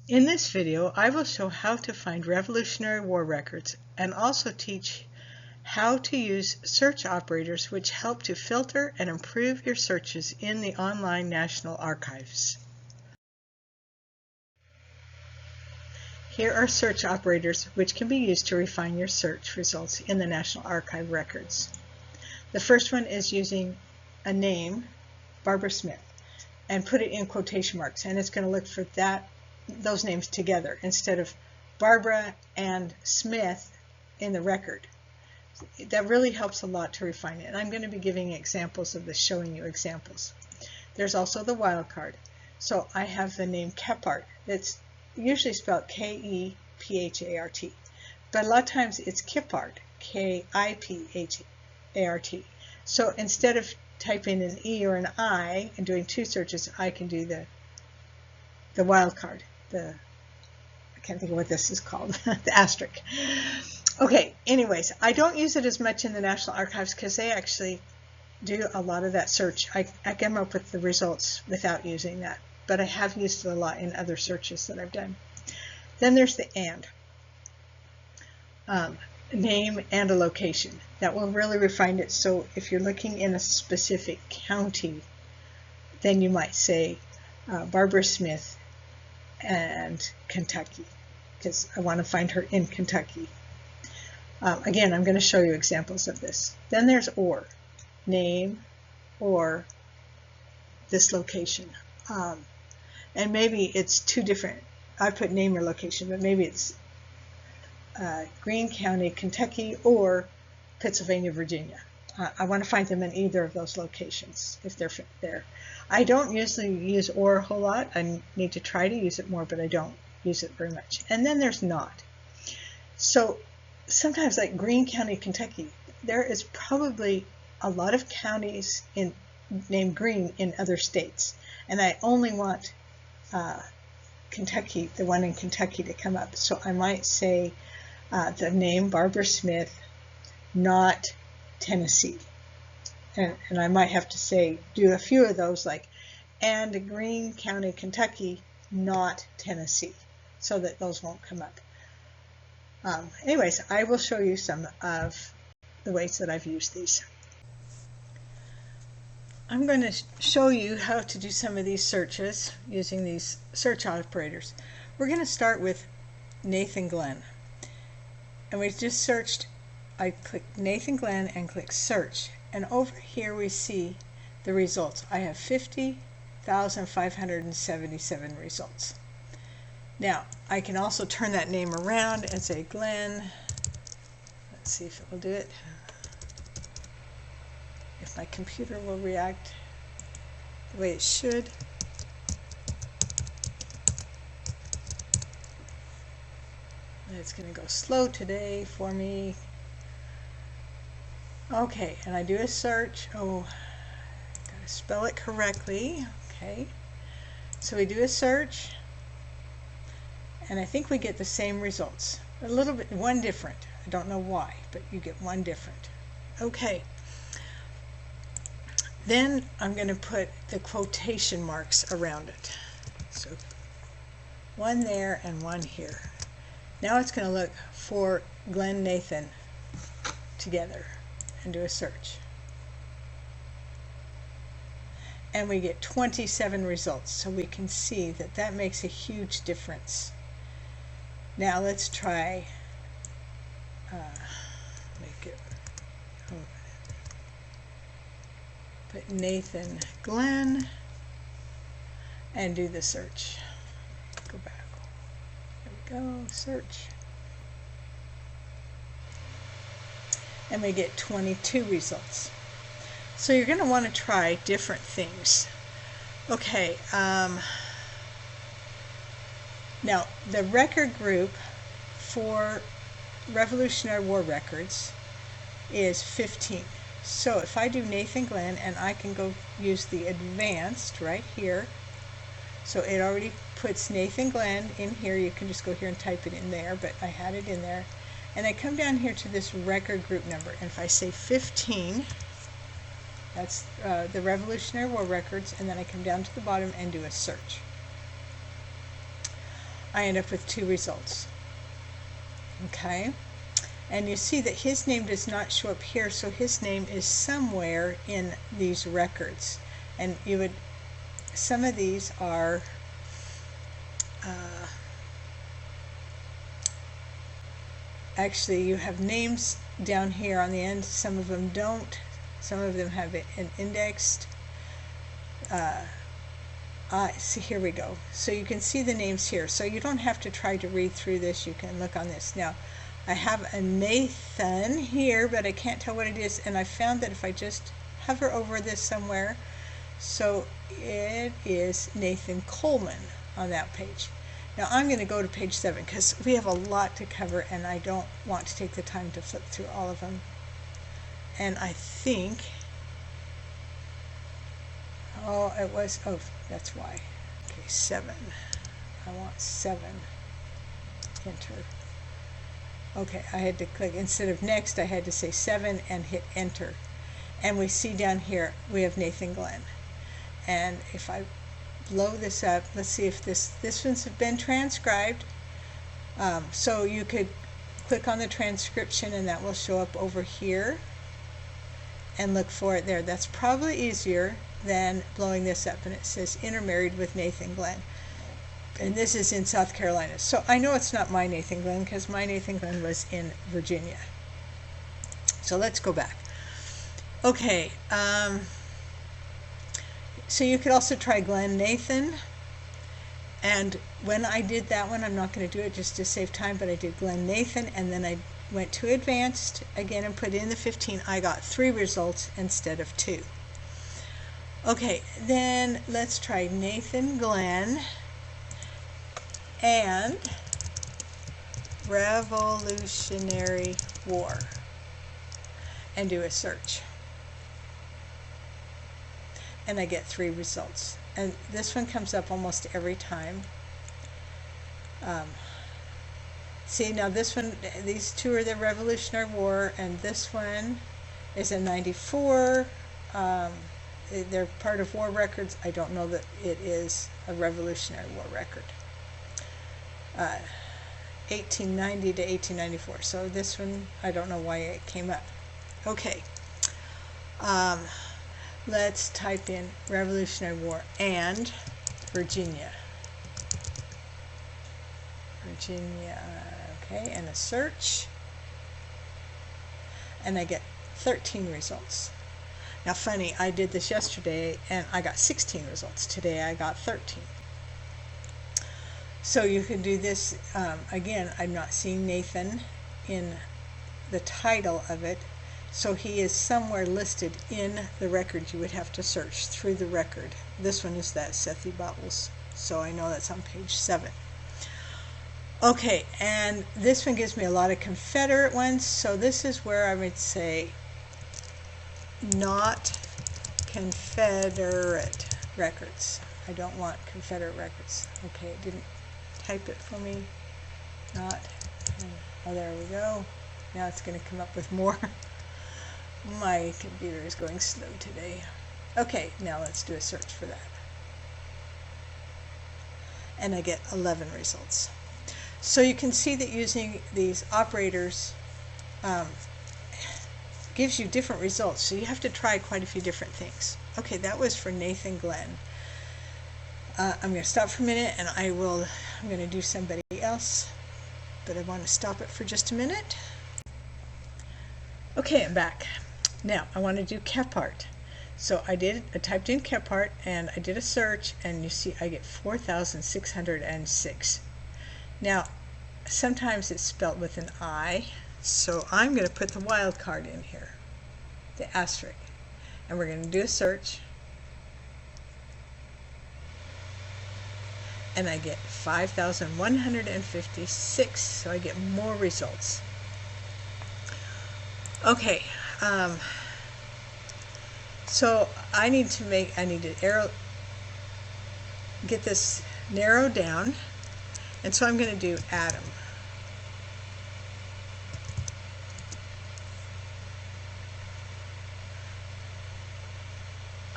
In this video, I will show how to find Revolutionary War records and also teach how to use search operators which help to filter and improve your searches in the online National Archives. Here are search operators which can be used to refine your search results in the National Archive records. The first one is using a name, Barbara Smith, and put it in quotation marks, and it's going to look for those names together instead of Barbara and Smith in the record. That really helps a lot to refine it, and I'm going to be giving examples of this, showing you examples. There's also the wildcard. So I have the name Kephart. It's usually spelled K-E-P-H-A-R-T, but a lot of times it's Kiphart, K-I-P-H-A-R-T. So instead of typing an E or an I and doing two searches, I can do the wildcard. I can't think of what this is called, the asterisk. Okay, anyways, I don't use it as much in the National Archives because they actually do a lot of that search. I come up with the results without using that, but I have used it a lot in other searches that I've done. Then there's the name and a location. That will really refine it. So if you're looking in a specific county, then you might say Barbara Smith and Kentucky, because I want to find her in Kentucky. Again, I'm going to show you examples of this. Then there's or, name or this location. And maybe it's two different. I put name or location, but maybe it's Greene County, Kentucky, or Pennsylvania, Virginia. I want to find them in either of those locations if they're there. I don't usually use or a whole lot. I need to try to use it more, but I don't use it very much. And then there's not. So sometimes, like Greene County, Kentucky, there is probably a lot of counties named Greene in other states, and I only want Kentucky, the one in Kentucky, to come up. So I might say the name Barbara Smith, not Tennessee. And I might have to say, do a few of those, like, and Greene County, Kentucky, not Tennessee, so that those won't come up. Anyways, I will show you some of the ways that I've used these. I'm going to show you how to do some of these searches using these search operators. We're going to start with Nathan Glenn. And we just searched. I click Nathan Glenn and click search. And over here we see the results. I have 50,577 results. Now, I can also turn that name around and say Glenn. Let's see if it will do it. If my computer will react the way it should. It's going to go slow today for me. Okay, and I do a search. Oh, gotta spell it correctly. Okay, so we do a search, and I think we get the same results. A little bit, one different. I don't know why, but you get one different. Okay. Then I'm going to put the quotation marks around it. So one there and one here. Now it's going to look for Glenn Nathan together and do a search. And we get 27 results, so we can see that that makes a huge difference. Now let's try put Nathan Glenn and do the search. Go back. There we go, search. And we get 22 results. So you're going to want to try different things. Okay, now the record group for Revolutionary War records is 15. So if I do Nathan Glenn, and I can go use the advanced right here. So it already puts Nathan Glenn in here. You can just go here and type it in there, but I had it in there. And I come down here to this record group number, and if I say 15, that's the Revolutionary War records, and then I come down to the bottom and do a search. I end up with 2 results. Okay, and you see that his name does not show up here, so his name is somewhere in these records. And you would, some of these are actually, you have names down here on the end. Some of them don't. Some of them have an indexed. See, here we go. So you can see the names here. So you don't have to try to read through this. You can look on this. Now, I have a Nathan here, but I can't tell what it is. And I found that if I just hover over this somewhere, so it is Nathan Coleman on that page. Now I'm going to go to page 7 because we have a lot to cover and I don't want to take the time to flip through all of them. And I think, oh, it was, oh, that's why. Okay, 7. I want 7. Enter. Okay, I had to click, instead of next, I had to say 7 and hit enter. And we see down here, we have Nathan Glenn. And if I blow this up, let's see if this one's been transcribed. So you could click on the transcription and that will show up over here and look for it there. That's probably easier than blowing this up, and it says intermarried with Nathan Glenn. And this is in South Carolina. So I know it's not my Nathan Glenn because my Nathan Glenn was in Virginia. So let's go back. Okay, so you could also try Glenn Nathan, and when I did that one, I'm not going to do it just to save time, but I did Glenn Nathan, and then I went to advanced again and put in the 15. I got 3 results instead of 2. Okay, then let's try Nathan Glenn and Revolutionary War and do a search. And I get 3 results. And this one comes up almost every time. See, now this one, these 2 are the Revolutionary War, and this one is a 94. They're part of war records. I don't know that it is a Revolutionary War record. 1890 to 1894. So this one, I don't know why it came up. Okay. Let's type in Revolutionary War and Virginia. Virginia, okay, and a search. And I get 13 results. Now funny, I did this yesterday and I got 16 results. Today I got 13. So you can do this, again, I'm not seeing Nathan in the title of it. So he is somewhere listed in the record. You would have to search through the record. This one is that Sethi Battles. So I know that's on page 7. Okay, and this one gives me a lot of Confederate ones. So this is where I would say not Confederate records. I don't want Confederate records. Okay, it didn't type it for me. Not. Oh, there we go. Now it's going to come up with more. My computer is going slow today. Okay, now let's do a search for that. And I get 11 results. So you can see that using these operators gives you different results. So you have to try quite a few different things. Okay, that was for Nathan Glenn. I'm going to stop for a minute and I'm going to do somebody else. But I want to stop it for just a minute. Okay, I'm back. Now, I want to do Kephart. So I typed in Kephart and I did a search, and you see I get 4,606. Now, sometimes it's spelled with an I, so I'm going to put the wild card in here, the asterisk. And we're going to do a search. And I get 5,156, so I get more results. Okay, so I need to get this narrowed down, and so I'm going to do Adam.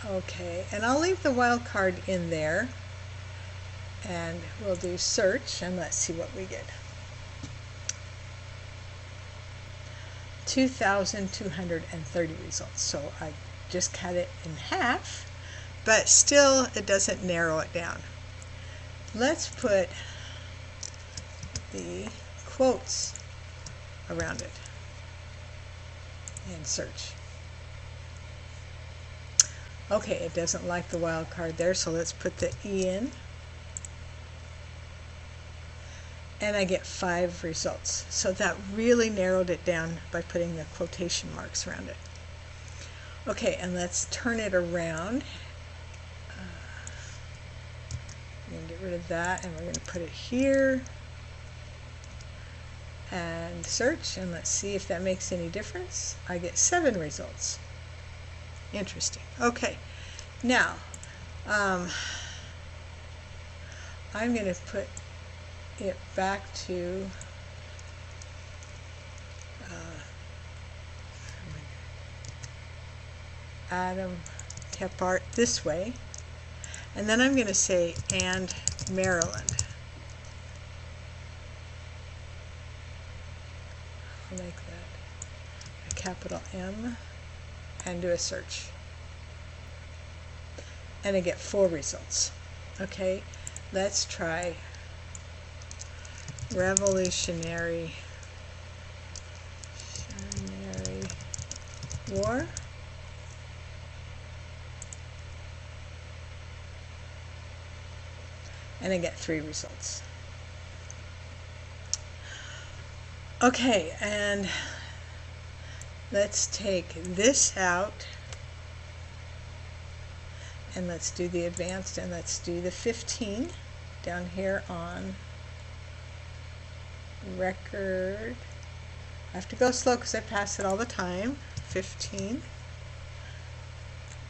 Okay, and I'll leave the wild card in there. and we'll do search, and let's see what we get. 2,230 results. So I just cut it in half, but still it doesn't narrow it down. Let's put the quotes around it and search. Okay, it doesn't like the wildcard there, so let's put the E in. And I get 5 results. So that really narrowed it down by putting the quotation marks around it. Okay, and let's turn it around. I'm going to get rid of that, and we're going to put it here. And search, and let's see if that makes any difference. I get 7 results. Interesting. Okay, now I'm going to put it back to Adam Kephart this way, and then I'm going to say and Maryland. I'll make that a capital M and do a search, and I get 4 results. Okay, let's try Revolutionary War. And I get 3 results. Okay, and let's take this out, and let's do the advanced, and let's do the 15 down here on record. I have to go slow because I pass it all the time. 15,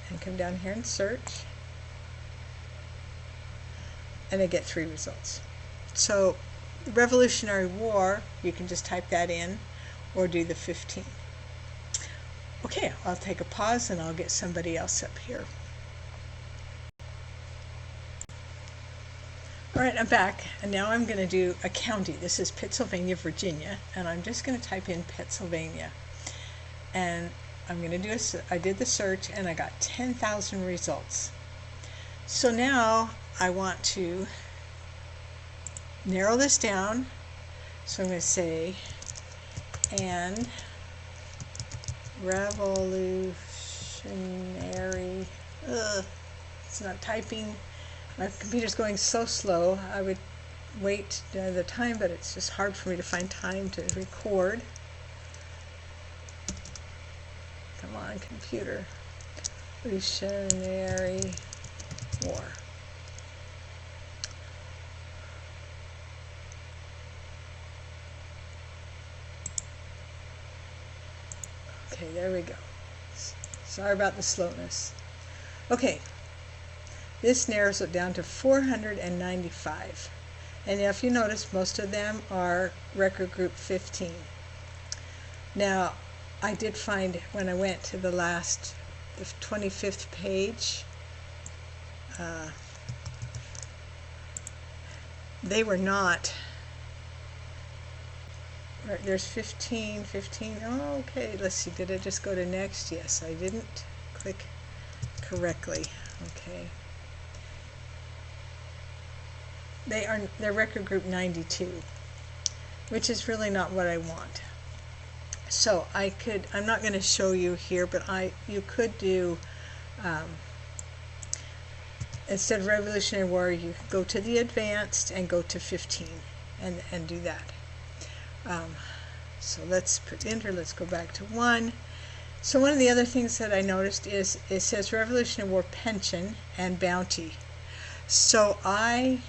and come down here and search, and I get 3 results. So the Revolutionary War, you can just type that in or do the 15. Okay, I'll take a pause and I'll get somebody else up here. All right, I'm back, and now I'm going to do a county. This is Pittsylvania, Virginia, and I'm just going to type in Pennsylvania. And I'm going to do I did the search, and I got 10,000 results. So now I want to narrow this down. So I'm going to say, and revolutionary, it's not typing. My computer's going so slow. I would wait the time, but it's just hard for me to find time to record. Come on, computer. Revolutionary War. Okay, there we go. Sorry about the slowness. Okay. This narrows it down to 495. And now if you notice, most of them are record group 15. Now, I did find when I went to the 25th page, they were not, there's 15, oh, okay, let's see, did I just go to next? Yes, I didn't click correctly, okay. They're record group 92, which is really not what I want. So I'm not going to show you here, but you could do, instead of Revolutionary War, you could go to the advanced and go to 15 and do that. So let's put enter, let's go back to 1. So one of the other things that I noticed is it says Revolutionary War pension and bounty. So I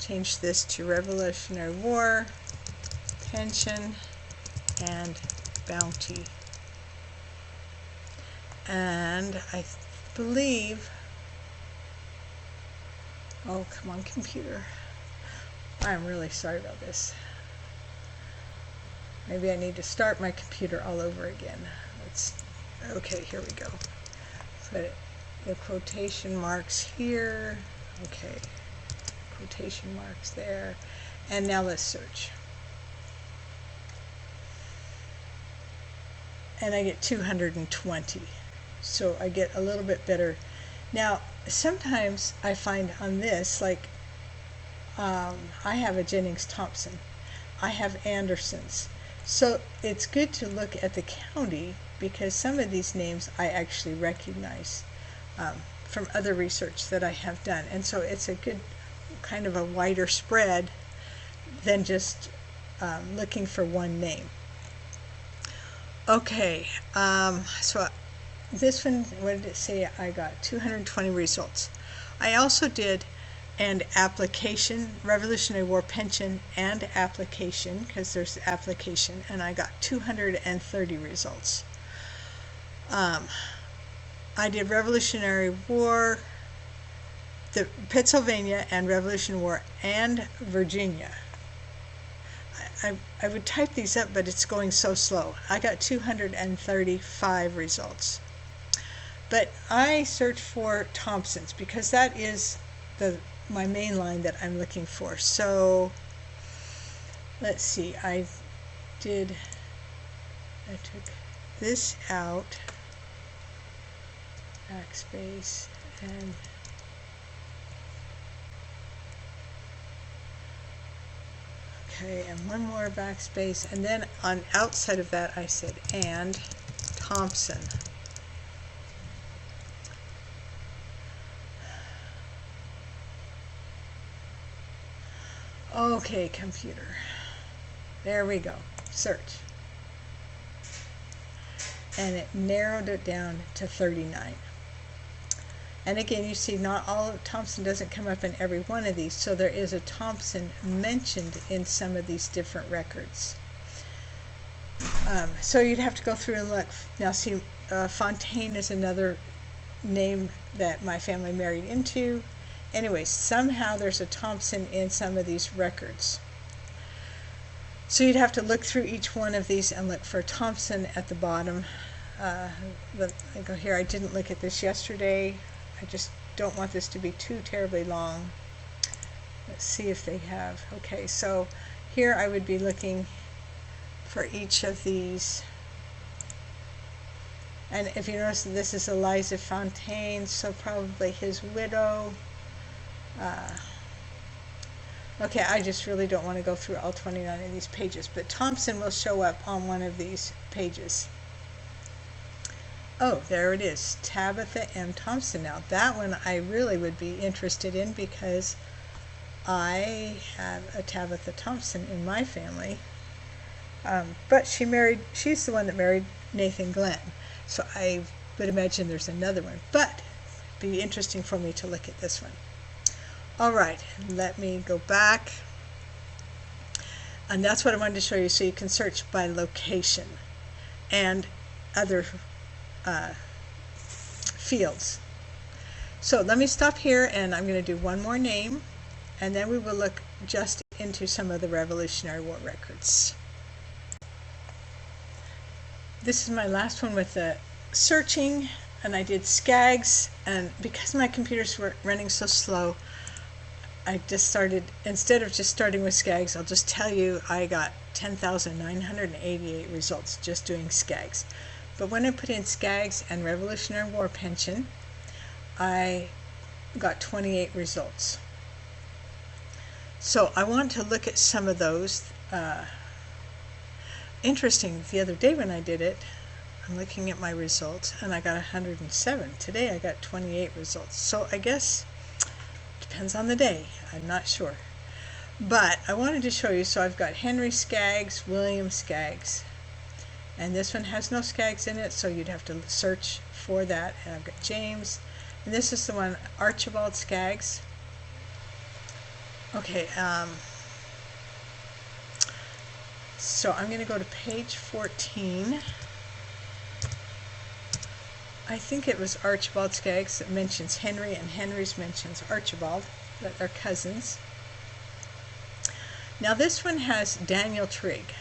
change this to Revolutionary War pension and bounty, and I believe, oh come on computer, I'm really sorry about this. Maybe I need to start my computer all over again. Okay, here we go. Put the quotation marks here. Okay, quotation marks there. And now let's search. And I get 220. So I get a little bit better. Now, sometimes I find on this, like, I have a Jennings-Thompson. I have Anderson's. So it's good to look at the county because some of these names I actually recognize from other research that I have done. And so it's a good kind of a wider spread than just looking for one name. Okay, so this one, what did it say? I got 220 results. I also did an application, Revolutionary War pension and application, because there's application, and I got 230 results. I did Revolutionary War, the Pennsylvania and Revolutionary War and Virginia. I would type these up, but it's going so slow. I got 235 results. But I searched for Thompson's because that is my main line that I'm looking for. So let's see, I took this out, backspace, and okay, and one more backspace, and then on outside of that I said and Thompson. Okay, computer. There we go. Search. And it narrowed it down to 39. And again, you see not all of Thompson doesn't come up in every one of these, so there is a Thompson mentioned in some of these different records. So you'd have to go through and look. Now see, Fontaine is another name that my family married into. Anyway, somehow there's a Thompson in some of these records. So you'd have to look through each one of these and look for Thompson at the bottom. I go here, I didn't look at this yesterday. I just don't want this to be too terribly long. Let's see if they have. Okay, so here I would be looking for each of these. And if you notice, this is Eliza Fontaine, so probably his widow. Okay, I just really don't want to go through all 29 of these pages, but Thompson will show up on one of these pages. Oh, there it is, Tabitha M. Thompson. Now, that one I really would be interested in because I have a Tabitha Thompson in my family. But she's the one that married Nathan Glenn. So I would imagine there's another one, but it'd be interesting for me to look at this one. All right, let me go back. And that's what I wanted to show you, so you can search by location and other fields. So let me stop here, and I'm going to do one more name, and then we will look just into some of the Revolutionary War records. This is my last one with the searching, and I did Skaggs, and because my computers were running so slow, I just started, instead of just starting with Skaggs, I'll just tell you I got 10,988 results just doing Skaggs. But when I put in Skaggs and Revolutionary War pension, I got 28 results. So I want to look at some of those. Interesting, the other day when I did it, I'm looking at my results, and I got 107. Today I got 28 results. So I guess depends on the day. I'm not sure. But I wanted to show you, so I've got Henry Skaggs, William Skaggs. And this one has no Skaggs in it, so you'd have to search for that. And I've got James. And this is the one, Archibald Skaggs. Okay, so I'm going to go to page 14. I think it was Archibald Skaggs that mentions Henry, and Henry's mentions Archibald, that are cousins. Now this one has Daniel Trigg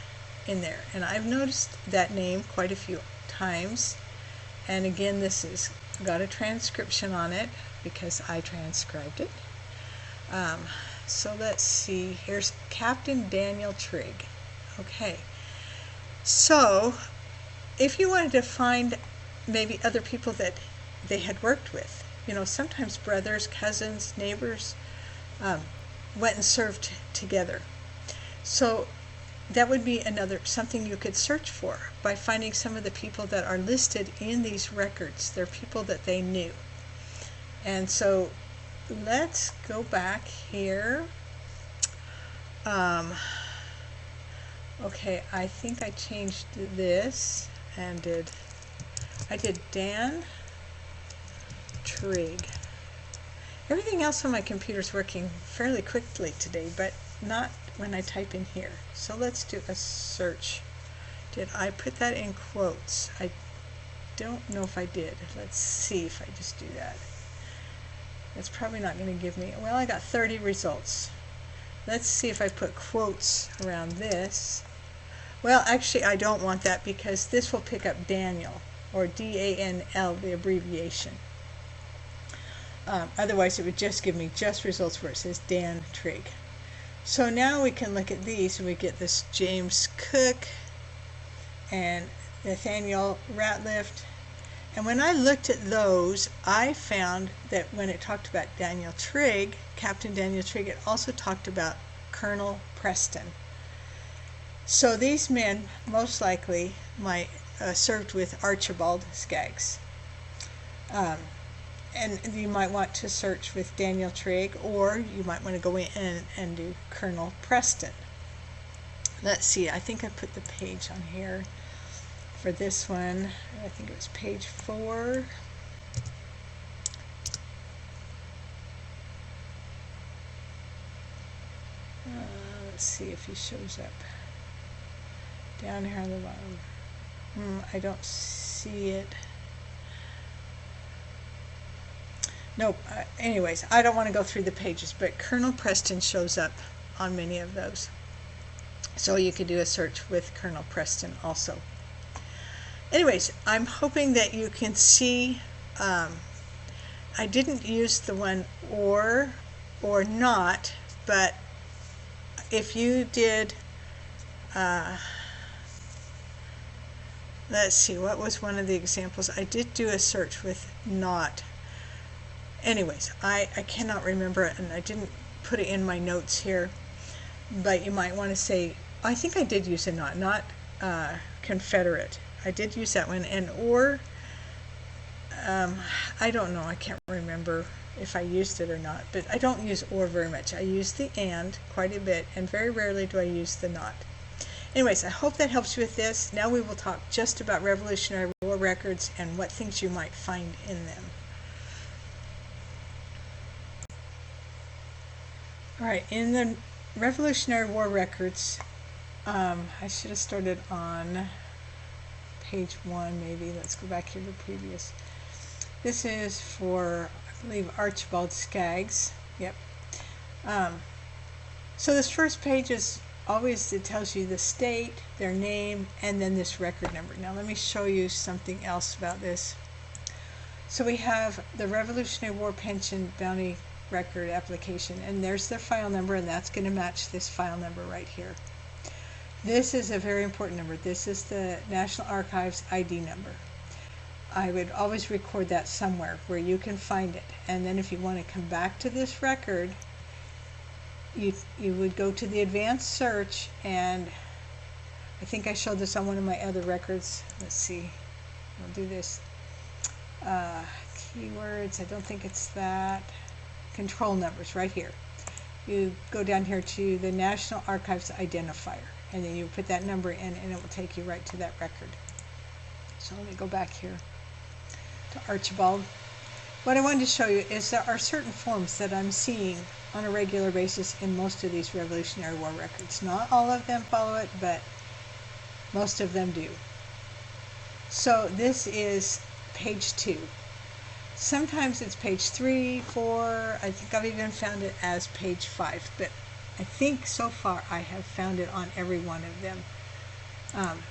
in there, and I've noticed that name quite a few times. And again, this is got a transcription on it because I transcribed it. So let's see, here's Captain Daniel Trigg. Okay, so if you wanted to find maybe other people that they had worked with, sometimes brothers, cousins, neighbors went and served together. So that would be something you could search for by finding some of the people that are listed in these records. They're people that they knew. And so let's go back here. Okay, I think I changed this and I did Dan Trigg. Everything else on my computer is working fairly quickly today, but not when I type in here. So let's do a search. Did I put that in quotes? I don't know if I did. Let's see if I just do that. That's probably not going to give me, well, I got 30 results. Let's see if I put quotes around this. Well, actually, I don't want that because this will pick up Daniel, or D-A-N-L, the abbreviation. Otherwise, it would just give me just results where it says Dan Trigg. So now we can look at these, and we get this James Cook and Nathaniel Ratliff. And when I looked at those, I found that when it talked about Daniel Trigg, Captain Daniel Trigg, it also talked about Colonel Preston. So these men most likely served with Archibald Skaggs. And you might want to search with Daniel Trigg, or you might want to go in and do Colonel Preston. Let's see, I think I put the page on here for this one. I think it was page 4. Let's see if he shows up. Down here on the bottom. I don't see it. Nope. Anyways, I don't want to go through the pages, but Colonel Preston shows up on many of those. So you could do a search with Colonel Preston also. Anyways, I'm hoping that you can see, I didn't use the one or not, but if you did, let's see, what was one of the examples? I did do a search with not. Anyways, I cannot remember it, and I didn't put it in my notes here, but you might want to say, I think I did use a not Confederate. I did use that one, and or, I don't know, I can't remember if I used it or not, but I don't use or very much. I use the and quite a bit, and very rarely do I use the not. Anyways, I hope that helps you with this. Now we will talk just about Revolutionary War records and what things you might find in them. Alright, in the Revolutionary War records, I should have started on page 1 maybe. Let's go back here to the previous. This is for, I believe, Archibald Skaggs. Yep. So this first page is always, it tells you the state, their name, and then this record number. Now let me show you something else about this. So we have the Revolutionary War Pension Bounty Record application, and there's their file number, and that's going to match this file number right here. This is a very important number. This is the National Archives ID number. I would always record that somewhere where you can find it, and then if you want to come back to this record, you would go to the advanced search, and I think I showed this on one of my other records. Let's see, I'll do this. Keywords, I don't think it's that. Control numbers right here. You go down here to the National Archives identifier, and then you put that number in, and it will take you right to that record. So let me go back here to Archibald. What I wanted to show you is there are certain forms that I'm seeing on a regular basis in most of these Revolutionary War records. Not all of them follow it, but most of them do. So this is page 2. Sometimes it's page 3, 4, I think I've even found it as page 5, but I think so far I have found it on every one of them.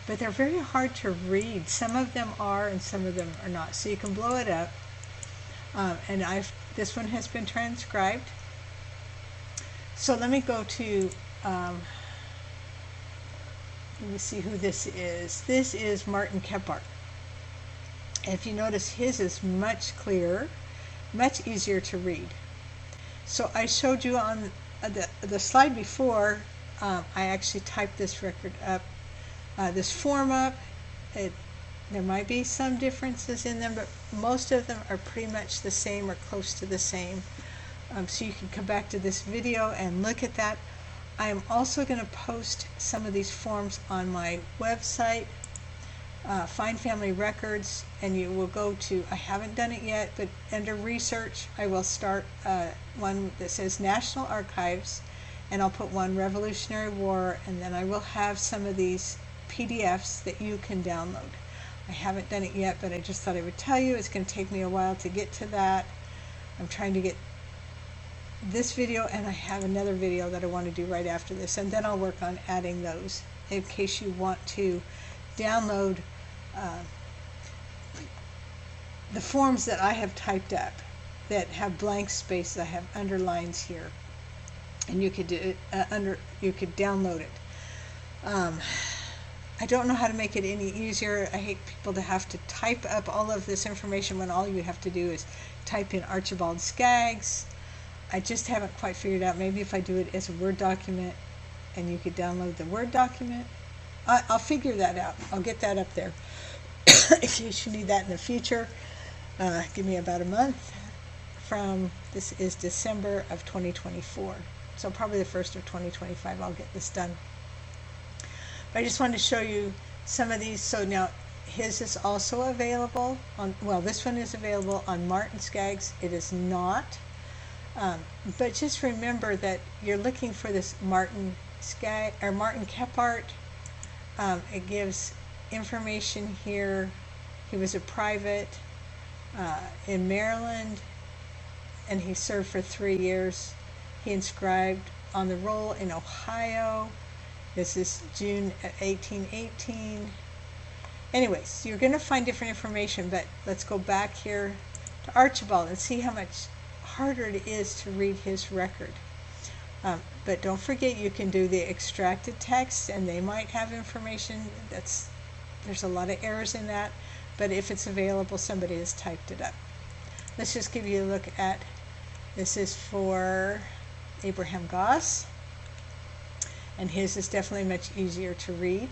But they're very hard to read. Some of them are and some of them are not. So you can blow it up. And this one has been transcribed. So let me go to, let me see who this is. This is Martin Kephart. If you notice, his is much clearer, much easier to read. So I showed you on the slide before, I actually typed this record up, this form up. There might be some differences in them, but most of them are pretty much the same or close to the same. So you can come back to this video and look at that. I am also going to post some of these forms on my website, Find Family Records, and you will go to, I haven't done it yet, but under research I will start one that says National Archives, and I'll put one Revolutionary War, and then I will have some of these PDFs that you can download. I haven't done it yet, but I just thought I would tell you. It's going to take me a while to get to that. I'm trying to get this video, and I have another video that I want to do right after this, and then I'll work on adding those in case you want to download the forms that I have typed up that have blank spaces. I have underlines here, and you could do it you could download it. I don't know how to make it any easier. I hate people to have to type up all of this information when all you have to do is type in Archibald Skaggs. I just haven't quite figured out. Maybe if I do it as a Word document and you could download the Word document. I'll figure that out. I'll get that up there in case you need that in the future. Give me about a month from, this is December of 2024. So probably the 1st of 2025 I'll get this done. But I just wanted to show you some of these. So now his is also available on, well, this one is available on Martin Skaggs. It is not. But just remember that you're looking for this Martin Skaggs or Martin Kephart. It gives information here. He was a private in Maryland, and he served for 3 years. He inscribed on the roll in Ohio. This is June 1818. Anyways, you're going to find different information, but let's go back here to Archibald and see how much harder it is to read his record. But don't forget, you can do the extracted text, and they might have information there's a lot of errors in that, but if it's available, somebody has typed it up. Let's just give you a look at, this is for Abraham Goss, and his is definitely much easier to read.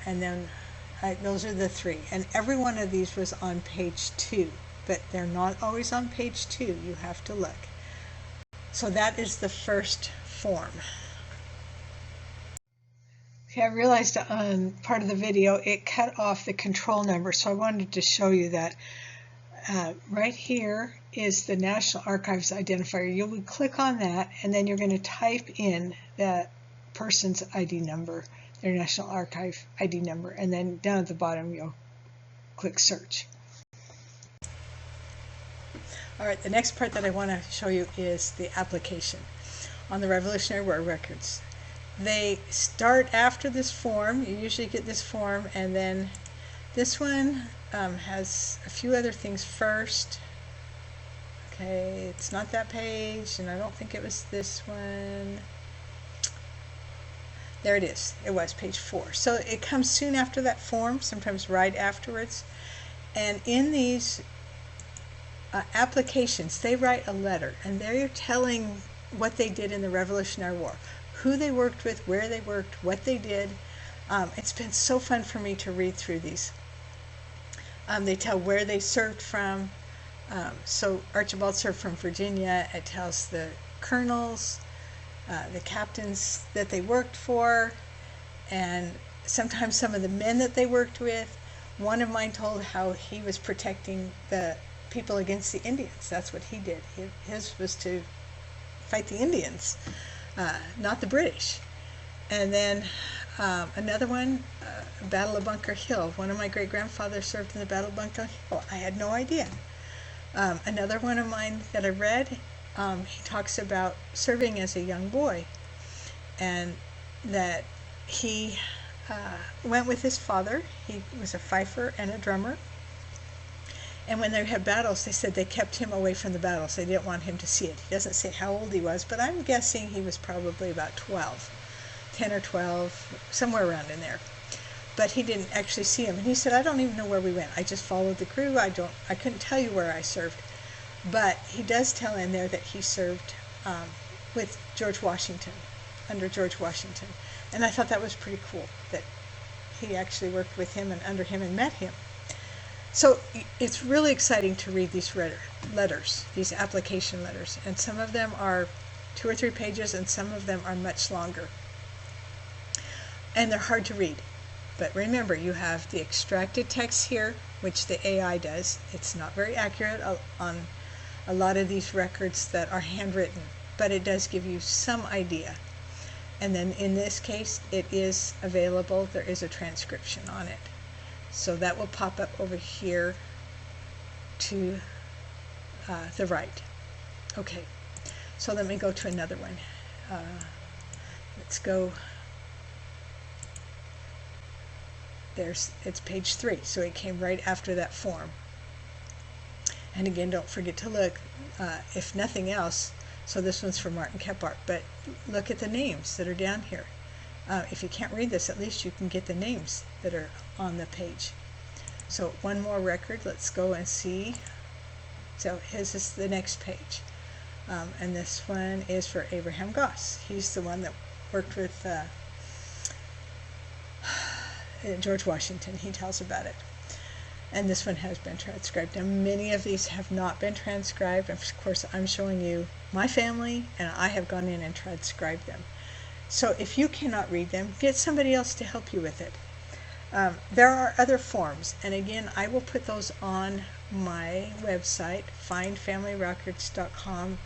And then those are the three, and every one of these was on page 2, but they're not always on page 2. You have to look. So that is the first form. Okay, I realized on part of the video it cut off the control number, so I wanted to show you that. Right here is the National Archives identifier. You would click on that, and then you're going to type in that person's ID number, their National Archive ID number, and then down at the bottom you'll click search. All right, the next part that I want to show you is the application on the Revolutionary War records. They start after this form. You usually get this form, and then this one has a few other things first. Okay, it's not that page, and I don't think it was this one. There it is. It was page 4. So it comes soon after that form, sometimes right afterwards. And in these applications, they write a letter, and they're telling what they did in the Revolutionary War, who they worked with, where they worked, what they did. It's been so fun for me to read through these. They tell where they served from. So Archibald served from Virginia. It tells the colonels, the captains that they worked for, and sometimes some of the men that they worked with. One of mine told how he was protecting the people against the Indians. That's what he did. His was to fight the Indians, not the British. And then another one, Battle of Bunker Hill. One of my great-grandfathers served in the Battle of Bunker Hill. I had no idea. Another one of mine that I read, he talks about serving as a young boy, and that he went with his father. He was a fifer and a drummer, And when they had battles, they said they kept him away from the battles. They didn't want him to see it. He doesn't say how old he was, but I'm guessing he was probably about 12, 10 or 12, somewhere around in there. But he didn't actually see him. And he said, I don't even know where we went. I just followed the crew. I couldn't tell you where I served. But he does tell in there that he served with George Washington, under George Washington. And I thought that was pretty cool, that he actually worked with him and under him and met him. So it's really exciting to read these letters, these application letters. And some of them are 2 or 3 pages, and some of them are much longer. And they're hard to read. But remember, you have the extracted text here, which the AI does. It's not very accurate on a lot of these records that are handwritten, but it does give you some idea. And then in this case, it is available. There is a transcription on it. So that will pop up over here to the right. Okay, so let me go to another one. Let's go. It's page 3, so it came right after that form. And again, don't forget to look, if nothing else, so this one's for Martin Kephart, but look at the names that are down here. If you can't read this, at least you can get the names that are on the page. So one more record, let's go and see. So his is the next page. And this one is for Abraham Goss. He's the one that worked with George Washington. He tells about it. And this one has been transcribed. And many of these have not been transcribed. Of course, I'm showing you my family, and I have gone in and transcribed them. So if you cannot read them, get somebody else to help you with it. There are other forms, and again, I will put those on my website, findfamilyrecords.com.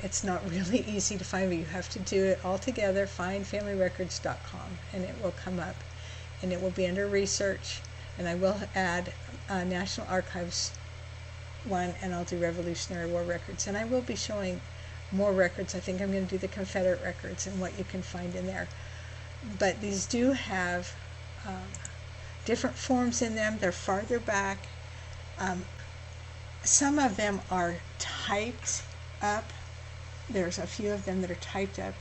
It's not really easy to find, but you have to do it all together, findfamilyrecords.com, and it will come up. And it will be under research, and I will add National Archives one, and I'll do Revolutionary War records. And I will be showing more records. I think I'm going to do the Confederate records and what you can find in there. But these do have different forms in them. They're farther back. Some of them are typed up. There's a few of them that are typed up.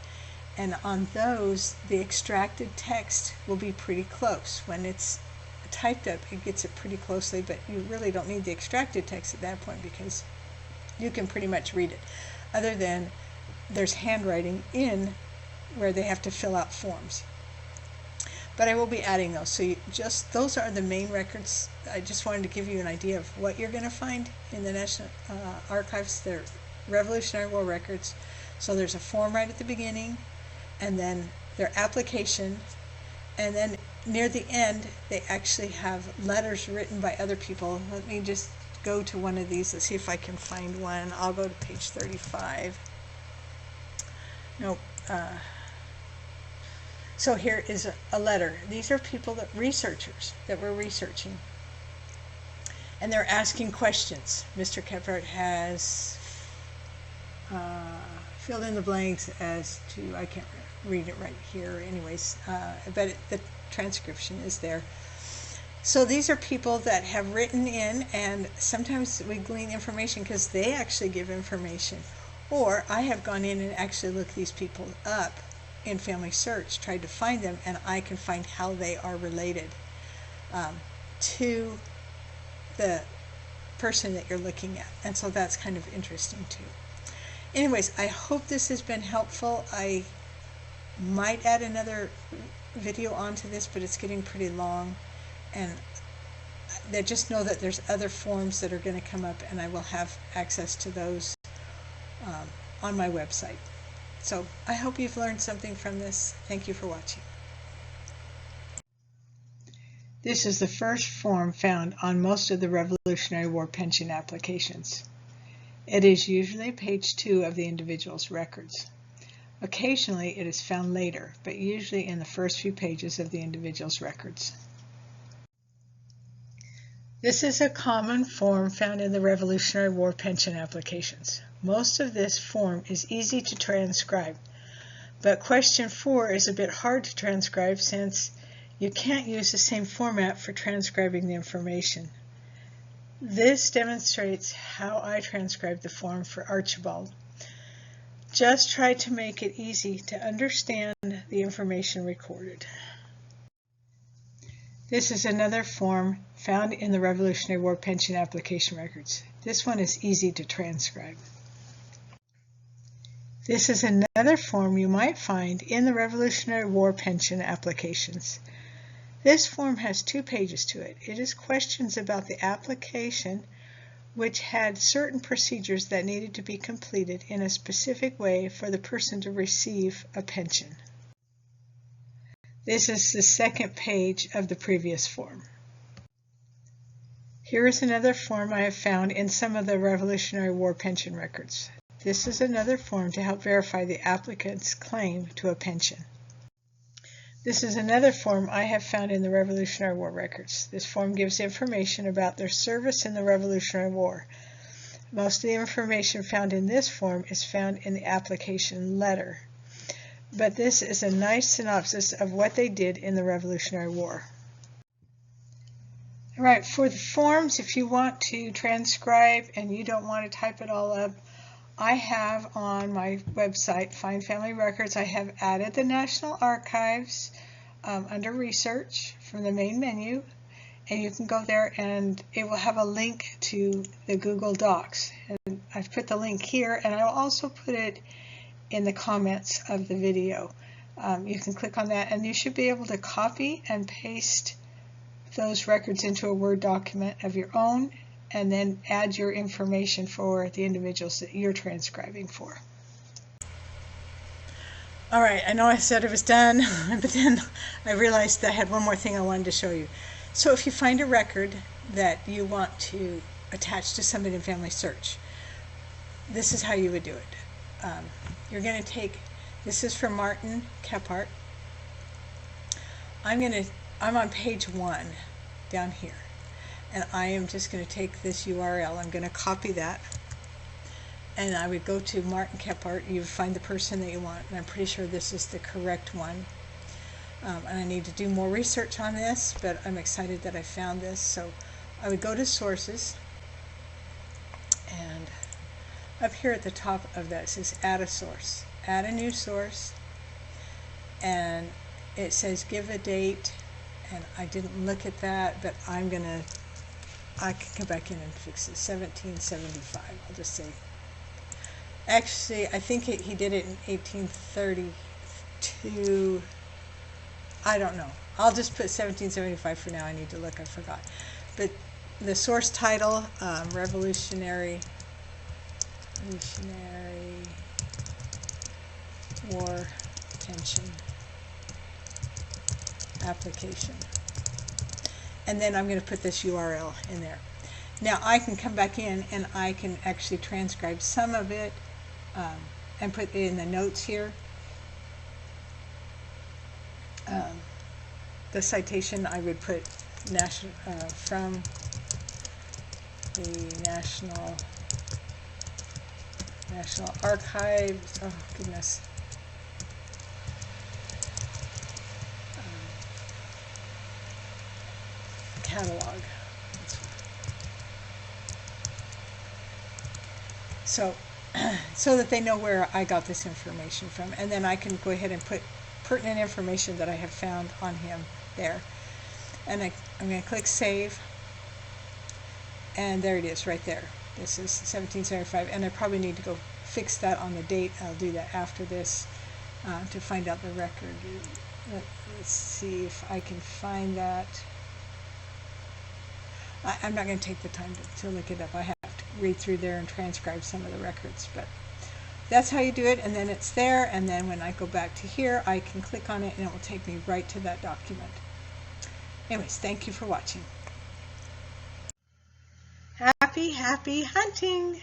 And on those, the extracted text will be pretty close. When it's typed up, it gets it pretty closely, but you really don't need the extracted text at that point because you can pretty much read it. Other than there's handwriting in where they have to fill out forms. But I will be adding those. So those are the main records. I just wanted to give you an idea of what you're going to find in the National Archives. They're Revolutionary War records. So there's a form right at the beginning, and then their application, and then near the end they actually have letters written by other people. Let me just go to one of these. Let's see if I can find one. I'll go to page 35. Nope. So here is a letter. These are researchers that were researching, and they're asking questions. Mr. Kephart has filled in the blanks as to, I can't read it right here anyways, but the transcription is there. So these are people that have written in, and sometimes we glean information because they actually give information. Or I have gone in and actually looked these people up in Family Search, tried to find them, and I can find how they are related to the person that you're looking at. And so that's kind of interesting too. Anyways, I hope this has been helpful. I might add another video onto this, but it's getting pretty long. And just know that there's other forms that are going to come up, and I will have access to those on my website. So I hope you've learned something from this. Thank you for watching. This is the first form found on most of the Revolutionary War pension applications. It is usually page 2 of the individual's records. Occasionally it is found later, but usually in the first few pages of the individual's records. This is a common form found in the Revolutionary War pension applications. Most of this form is easy to transcribe, but question 4 is a bit hard to transcribe since you can't use the same format for transcribing the information. This demonstrates how I transcribed the form for Archibald. Just try to make it easy to understand the information recorded. This is another form found in the Revolutionary War pension application records. This one is easy to transcribe. This is another form you might find in the Revolutionary War pension applications. This form has 2 pages to it. It is questions about the application which had certain procedures that needed to be completed in a specific way for the person to receive a pension. This is the 2nd page of the previous form. Here is another form I have found in some of the Revolutionary War pension records. This is another form to help verify the applicant's claim to a pension. This is another form I have found in the Revolutionary War records. This form gives information about their service in the Revolutionary War. Most of the information found in this form is found in the application letter, but this is a nice synopsis of what they did in the Revolutionary War. All right, for the forms, if you want to transcribe and you don't want to type it all up, I have on my website, Find Family Records, I have added the National Archives under Research from the main menu, and you can go there and it will have a link to the Google Docs. And I've put the link here, and I'll also put it in the comments of the video. You can click on that, and you should be able to copy and paste those records into a Word document of your own, and then add your information for the individuals that you're transcribing for. All right, I know I said it was done, but then I realized that I had one more thing I wanted to show you. So if you find a record that you want to attach to Somebody in Family Search, this is how you would do it. You're going to take, this is from Martin Kephart. I'm on page 1 down here. And I am just going to take this URL. I'm going to copy that. And I would go to Martin Kephart. You find the person that you want. And I'm pretty sure this is the correct one. And I need to do more research on this, but I'm excited that I found this. So I would go to Sources. And up here at the top of that it says Add a Source. Add a new source. And it says give a date. And I didn't look at that, but I can go back in and fix it. 1775. I'll just say. Actually, I think he did it in 1832. I don't know. I'll just put 1775 for now. I need to look. I forgot. But the source title, Revolutionary War pension application. And then I'm going to put this URL in there. Now I can come back in and I can actually transcribe some of it and put it in the notes here. The citation I would put from the National Archives. Oh goodness. Catalog. So that they know where I got this information from, and then I can go ahead and put pertinent information that I have found on him there. And I'm going to click Save, and there it is right there. This is 1775, and I probably need to go fix that on the date. I'll do that after this to find out the record. Let's see if I can find that. I'm not going to take the time to look it up. I have to read through there and transcribe some of the records, but that's how you do it. And then it's there, and then when I go back to here, I can click on it and it will take me right to that document. Anyways, thank you for watching. Happy hunting!